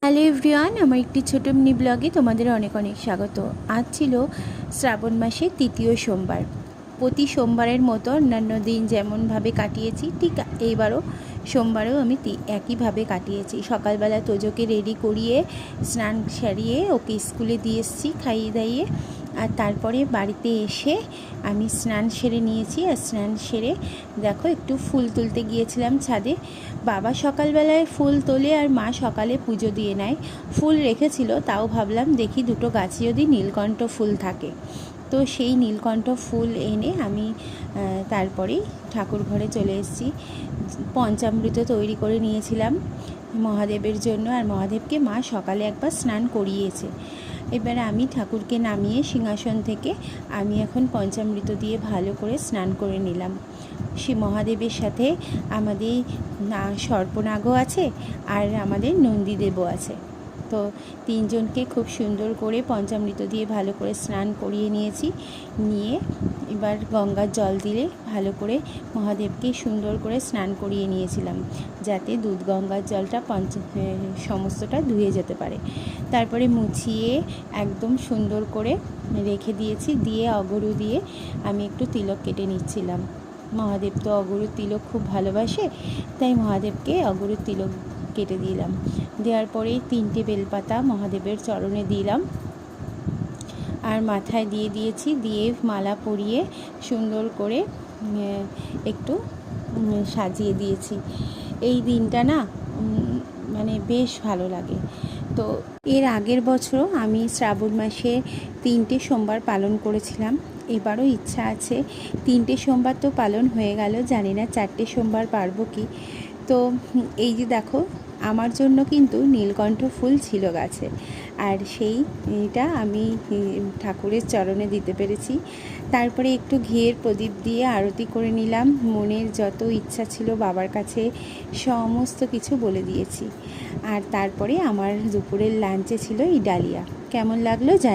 Hello everyone, আমার একটি ছোটো মিনি ব্লগে তোমাদের অনেক অনেক স্বাগত। আজ ছিল শ্রাবণ মাসের তৃতীয় সোমবার। প্রতি সোমবারের মতো অন্যান্য দিন যেমনভাবে কাটিয়েছি, ঠিক এইবারও সোমবারেও আমি একইভাবে কাটিয়েছি। সকালবেলা তোজোকে রেডি করিয়ে স্নান সারিয়ে ওকে স্কুলে দিয়ে এসেছি খাইয়ে দাইয়ে। আর তারপরে বাড়িতে এসে আমি স্নান সেরে নিয়েছি। আর স্নান সেরে দেখো একটু ফুল তুলতে গিয়েছিলাম ছাদে। বাবা সকালবেলায় ফুল তোলে আর মা সকালে পুজো দিয়ে নেয়। ফুল রেখেছিল, তাও ভাবলাম দেখি দুটো গাছে যদি নীলকণ্ঠ ফুল থাকে। তো সেই নীলকণ্ঠ ফুল এনে আমি তারপরেই ঠাকুর ঘরে চলে এসেছি। পঞ্চামৃত তৈরি করে নিয়েছিলাম মহাদেবের জন্য, আর মহাদেবকে মা সকালে একবার স্নান করিয়েছে। এবারে আমি ঠাকুরকে নামিয়ে সিংহাসন থেকে আমি এখন পঞ্চামৃত দিয়ে ভালো করে স্নান করে নিলাম। শ্রী মহাদেবের সাথে আমাদের সর্পনাগও আছে আর আমাদের নন্দীদেবও আছে। তো তিনজনকে খুব সুন্দর করে পঞ্চামৃত দিয়ে ভালো করে স্নান করিয়ে নিয়েছি। নিয়ে এবার গঙ্গার জল দিলে ভালো করে মহাদেবকে সুন্দর করে স্নান করিয়ে নিয়েছিলাম, যাতে দুধ গঙ্গার জলটা সমস্তটা ধুয়ে যেতে পারে। তারপরে মুছিয়ে একদম সুন্দর করে রেখে দিয়েছি। দিয়ে অগরু দিয়ে আমি একটু তিলক কেটে নিচ্ছিলাম। মহাদেব তো অগরুর তিলক খুব ভালোবাসে, তাই মহাদেবকে অগরুর তিলক কেটে দিলাম। দেওয়ার পরেই 3টে বেলপাতা মহাদেবের চরণে দিলাম আর মাথায় দিয়ে দিয়েছি। দিয়ে মালা পরিয়ে সুন্দর করে একটু সাজিয়ে দিয়েছি। এই দিনটা না মানে বেশ ভালো লাগে। তো এর আগের বছরও আমি শ্রাবণ মাসে 3টে সোমবার পালন করেছিলাম। এবারও ইচ্ছা আছে। 3টে সোমবার তো পালন হয়ে গেল, জানি না 4টে সোমবার পারবো কি। তো এই যে দেখো, আমার জন্য কিন্তু নীলকণ্ঠ ফুল ছিল গাছে, আর সেইটা আমি ঠাকুরের চরণে দিতে পেরেছি। তারপরে একটু ঘিয়ের প্রদীপ দিয়ে আরতি করে নিলাম। মনের যত ইচ্ছা ছিল বাবার কাছে সমস্ত কিছু বলে দিয়েছি। আর তারপরে আমার দুপুরের লাঞ্চে ছিল এই ডালিয়া। কেমন লাগলো জানি।